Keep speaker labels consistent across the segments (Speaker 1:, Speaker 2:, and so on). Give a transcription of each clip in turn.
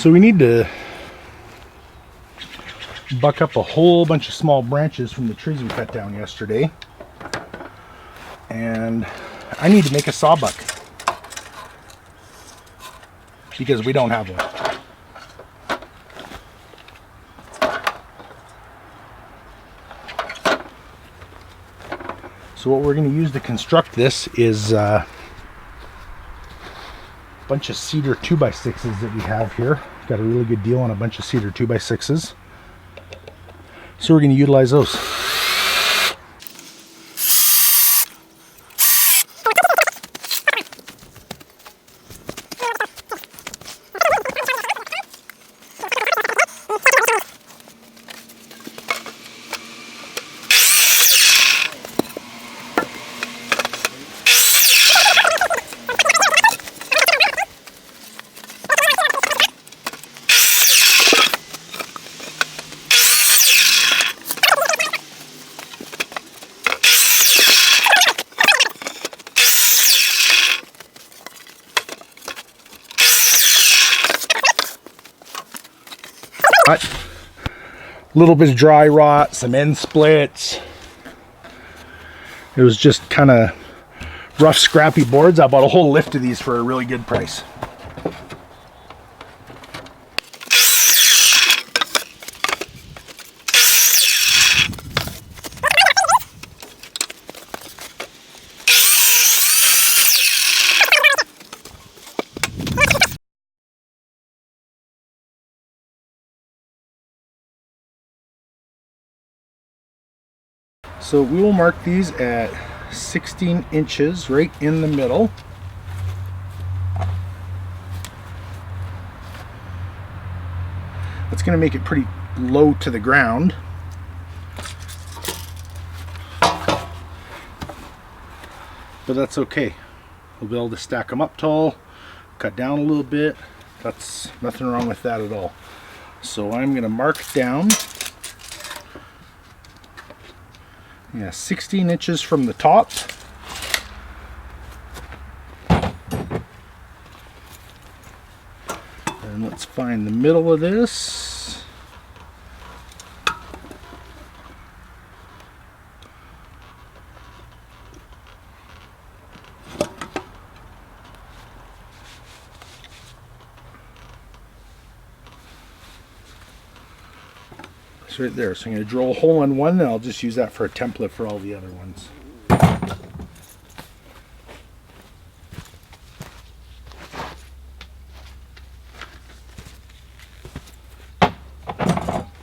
Speaker 1: So we need to buck up a whole bunch of small branches from the trees we cut down yesterday. And I need to make a sawbuck because we don't have one. So what we're going to use to construct this is a bunch of cedar 2x6s that we have here. Got a really good deal on a bunch of cedar 2x6s. So we're going to utilize those. A little bit of dry rot, some end splits. It was just kind of rough, scrappy boards. I bought a whole lift of these for a really good price. So we will mark these at 16 inches right in the middle. That's going to make it pretty low to the ground. But that's okay. We'll be able to stack them up tall, cut down a little bit. That's nothing wrong with that at all. So I'm going to mark down 16 inches from the top. And let's find the middle of this. Right there. So I'm going to drill a hole in one, and I'll just use that for a template for all the other ones.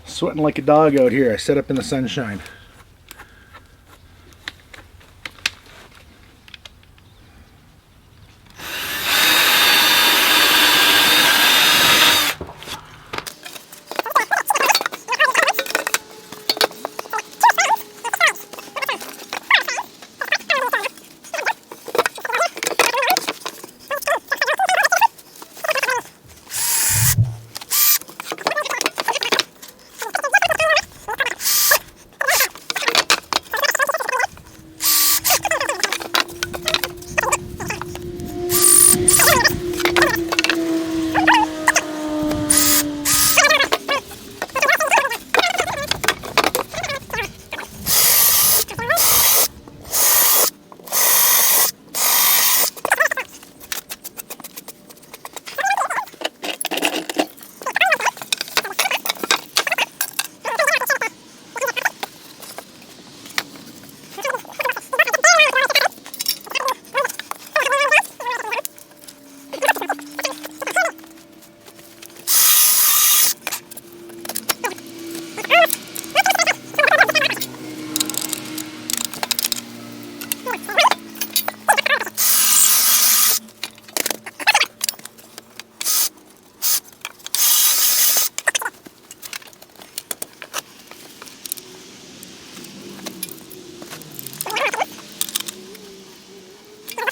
Speaker 1: Sweating like a dog out here. I set up in the sunshine.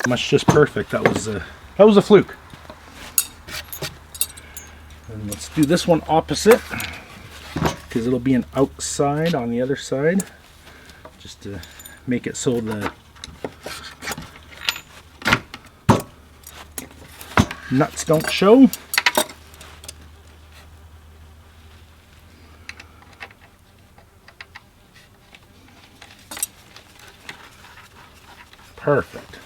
Speaker 1: That's just perfect. That was a fluke. And let's do this one opposite, because it'll be an outside on the other side, just to make it so the nuts don't show. Perfect.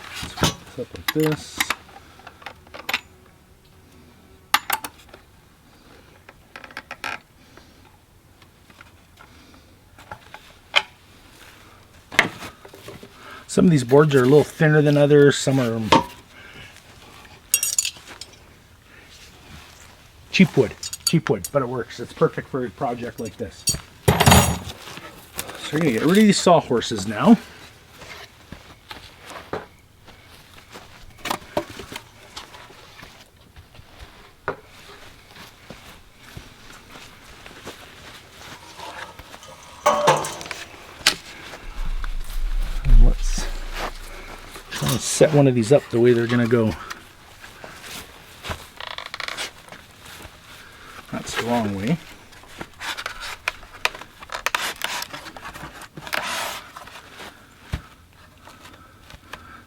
Speaker 1: Let's hook this up like this. Some of these boards are a little thinner than others. Some are cheap wood, but it works. It's perfect for a project like this. So we're gonna get rid of these sawhorses now. And let's try and set one of these up the way they're gonna go. That's the wrong way.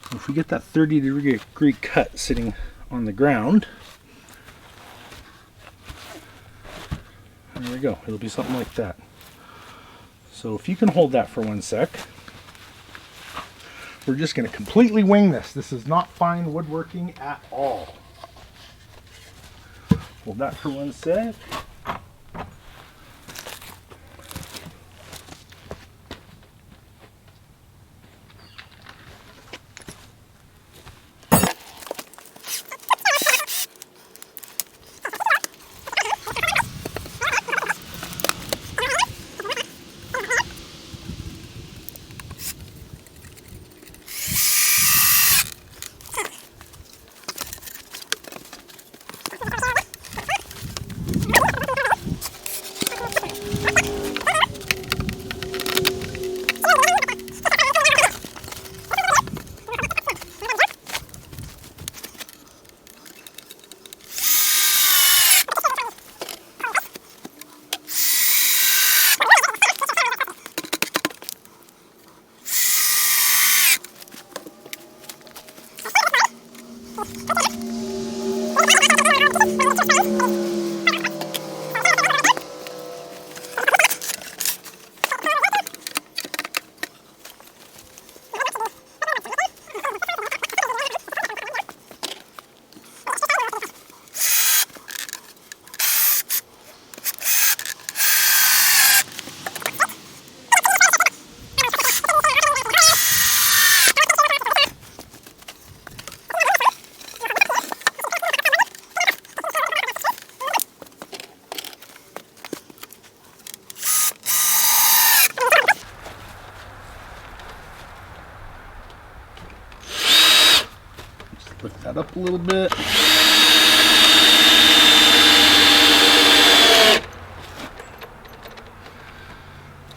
Speaker 1: So if we get that 30-degree cut sitting on the ground, there we go. It'll be something like that. So if you can hold that for 1 sec, we're just going to completely wing this. This is not fine woodworking at all. Hold that for 1 sec. Lift that up a little bit.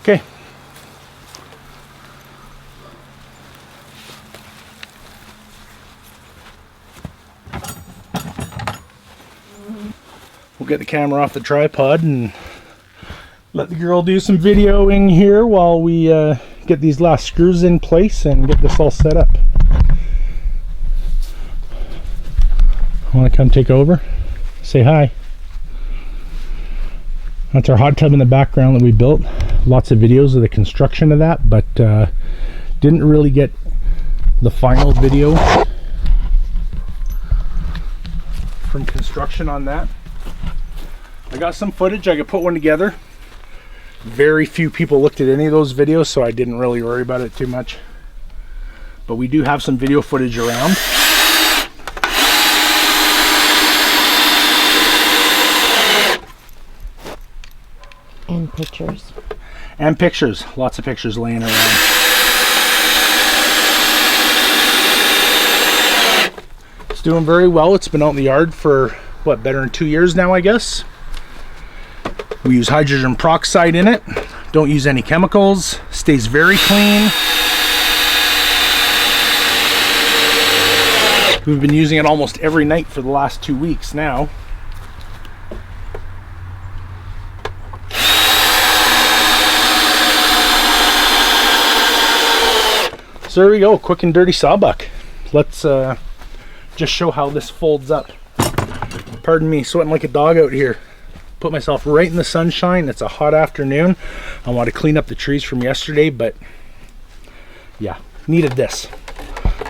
Speaker 1: Okay. We'll get the camera off the tripod and let the girl do some videoing here while we get these last screws in place and get this all set up. Want to come take over? Say hi. That's our hot tub in the background that we built. Lots of videos of the construction of that, but didn't really get the final video from construction on that. I got some footage. I could put one together. Very few people looked at any of those videos, so I didn't really worry about it too much. But we do have some video footage around.
Speaker 2: And pictures.
Speaker 1: And pictures. Lots of pictures laying around. It's doing very well. It's been out in the yard for, what, better than 2 years now, I guess. We use hydrogen peroxide in it. Don't use any chemicals. Stays very clean. We've been using it almost every night for the last 2 weeks now. So there we go, quick and dirty sawbuck. Let's just show how this folds up. Pardon me, sweating like a dog out here. Put myself right in the sunshine. It's a hot afternoon. I want to clean up the trees from yesterday, but yeah, needed this.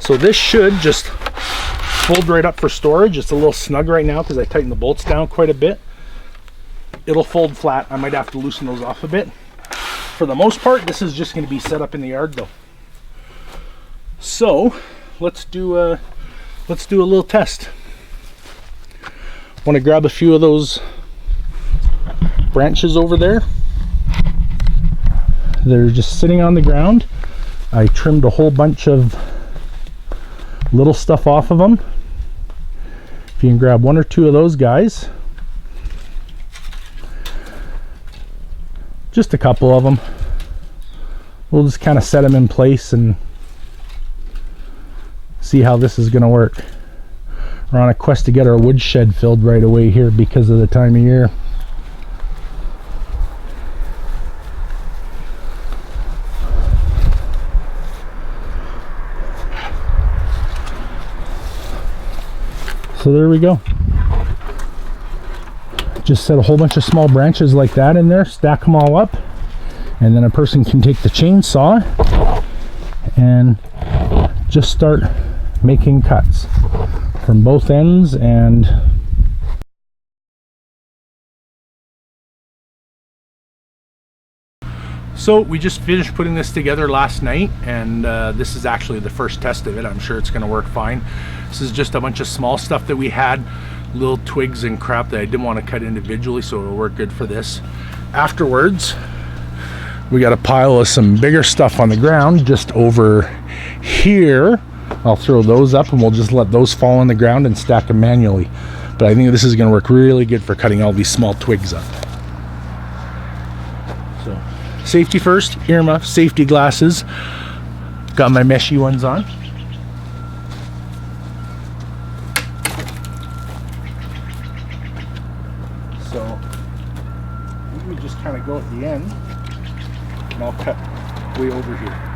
Speaker 1: So this should just fold right up for storage. It's a little snug right now because I tightened the bolts down quite a bit. It'll fold flat. I might have to loosen those off a bit. For the most part, this is just going to be set up in the yard though. So let's do a little test. Want to grab a few of those branches over there. They're just sitting on the ground. I trimmed a whole bunch of little stuff off of them. If you can grab one or two of those guys, just a couple of them, we'll just kind of set them in place and see how this is going to work. We're on a quest to get our wood shed filled right away here because of the time of year. So there we go. Just set a whole bunch of small branches like that in there, stack them all up, and then a person can take the chainsaw and just start making cuts from both ends. And so we just finished putting this together last night, and this is actually the first test of it. I'm sure it's going to work fine. This is just a bunch of small stuff that we had, little twigs and crap that I didn't want to cut individually, so it'll work good for this. Afterwards, we got a pile of some bigger stuff on the ground just over here. I'll throw those up and we'll just let those fall on the ground and stack them manually. But I think this is going to work really good for cutting all these small twigs up. So safety first, earmuffs, safety glasses. Got my meshy ones on. So we just kind of go at the end, and I'll cut way over here.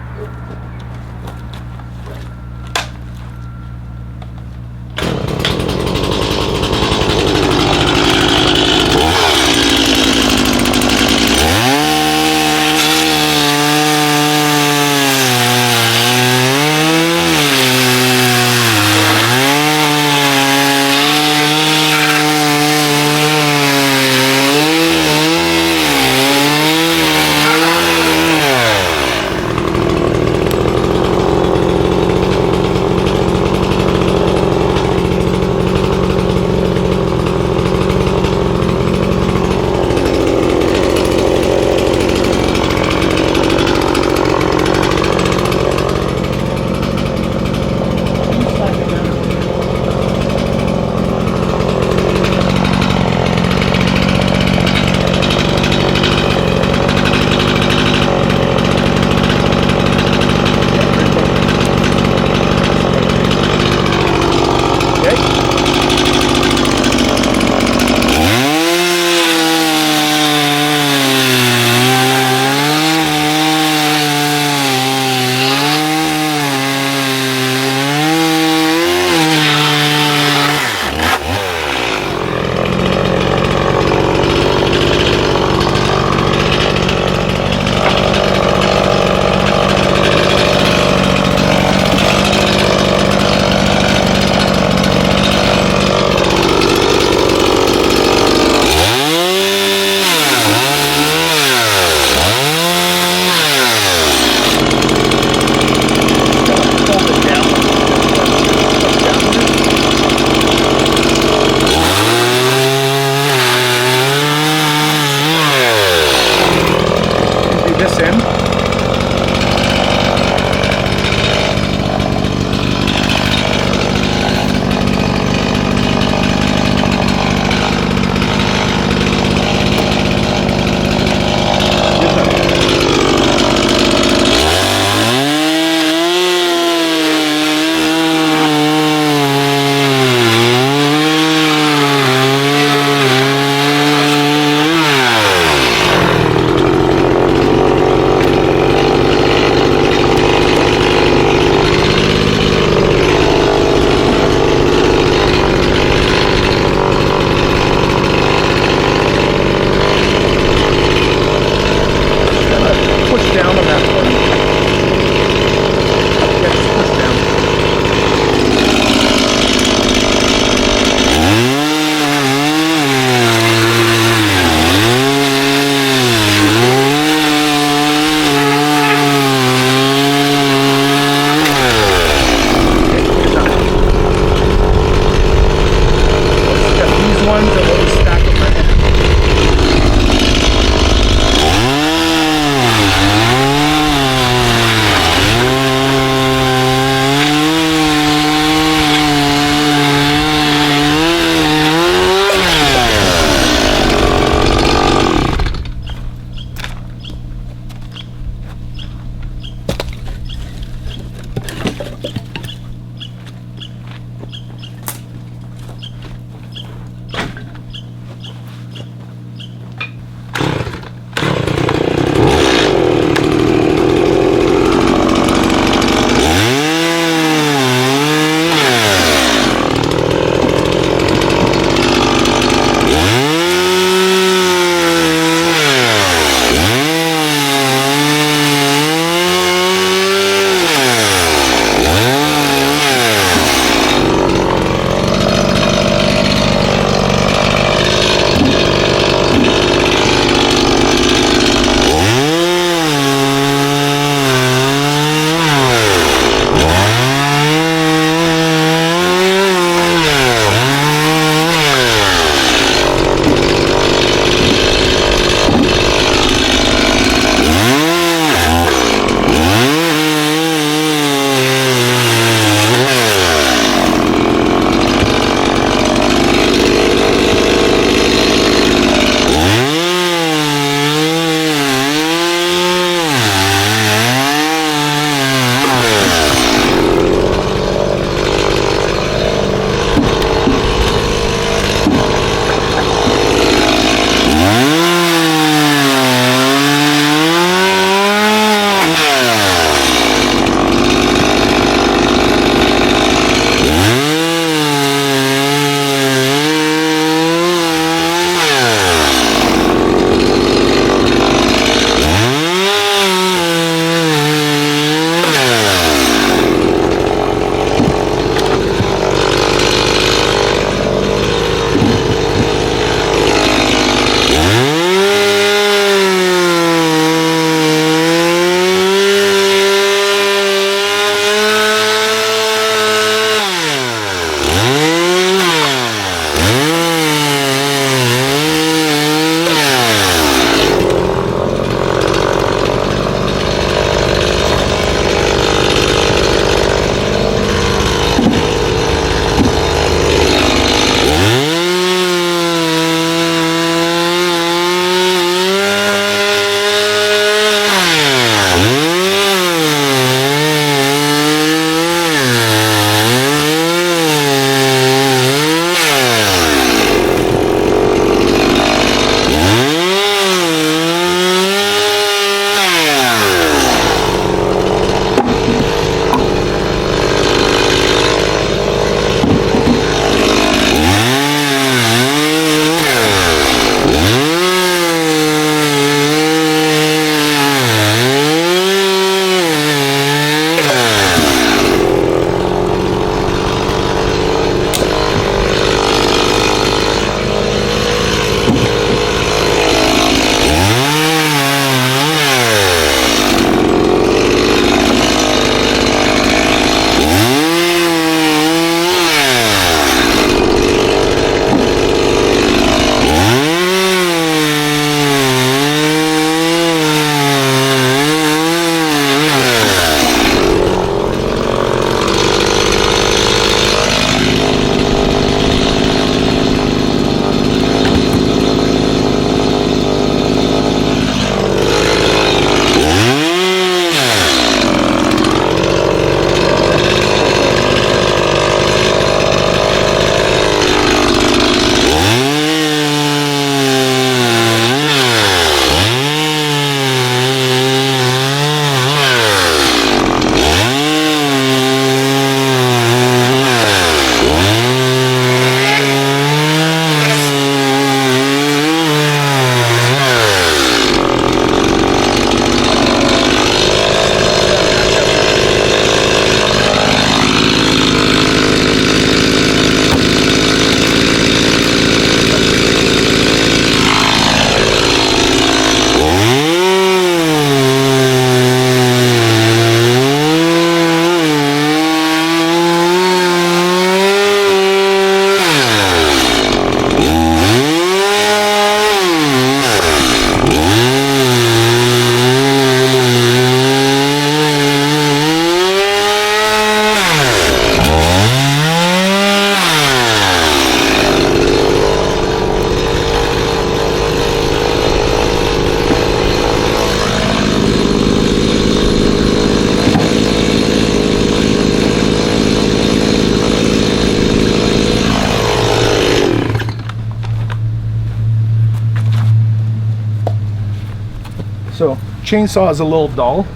Speaker 1: Chainsaw is a little dull.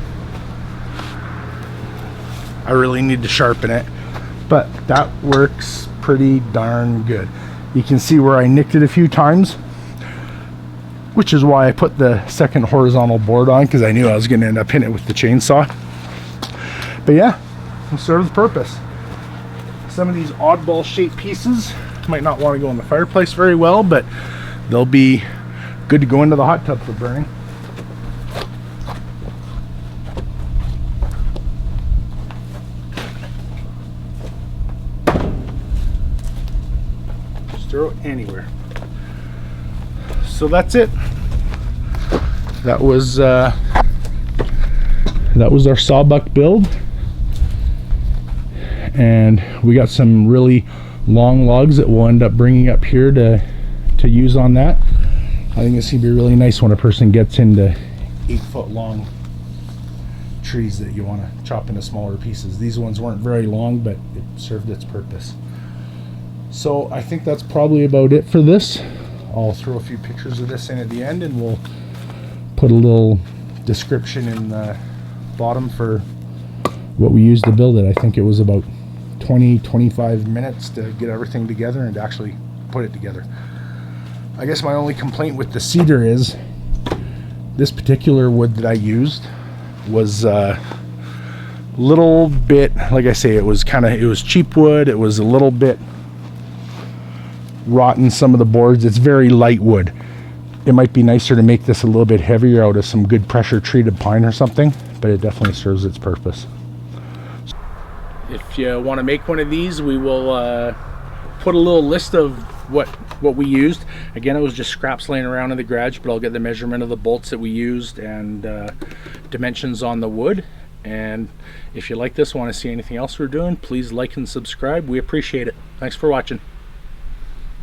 Speaker 1: I really need to sharpen it, but that works pretty darn good. You can see where I nicked it a few times, which is why I put the second horizontal board on, because I knew I was going to end up hitting it with the chainsaw. But yeah, it serves the purpose. Some of these oddball shaped pieces might not want to go in the fireplace very well, but they'll be good to go into the hot tub for burning. Just throw it anywhere. So that's it. That was our Sawbuck build, and we got some really long logs that we'll end up bringing up here to use on that. I think it's gonna be really nice when a person gets into 8-foot long trees that you want to chop into smaller pieces. These ones weren't very long, but it served its purpose. So I think that's probably about it for this. I'll throw a few pictures of this in at the end, and we'll put a little description in the bottom for what we used to build it. I think it was about 20-25 minutes to get everything together and to actually put it together. I guess my only complaint with the cedar is this particular wood that I used was a little bit, like I say, it was cheap wood. It was a little bit rotten, some of the boards. It's very light wood. It might be nicer to make this a little bit heavier out of some good pressure treated pine or something, but it definitely serves its purpose. If you want to make one of these, we will put a little list of what we used. Again, it was just scraps laying around in the garage, but I'll get the measurement of the bolts that we used and dimensions on the wood. And if you like this, want to see anything else we're doing, please like and subscribe. We appreciate it. Thanks for watching.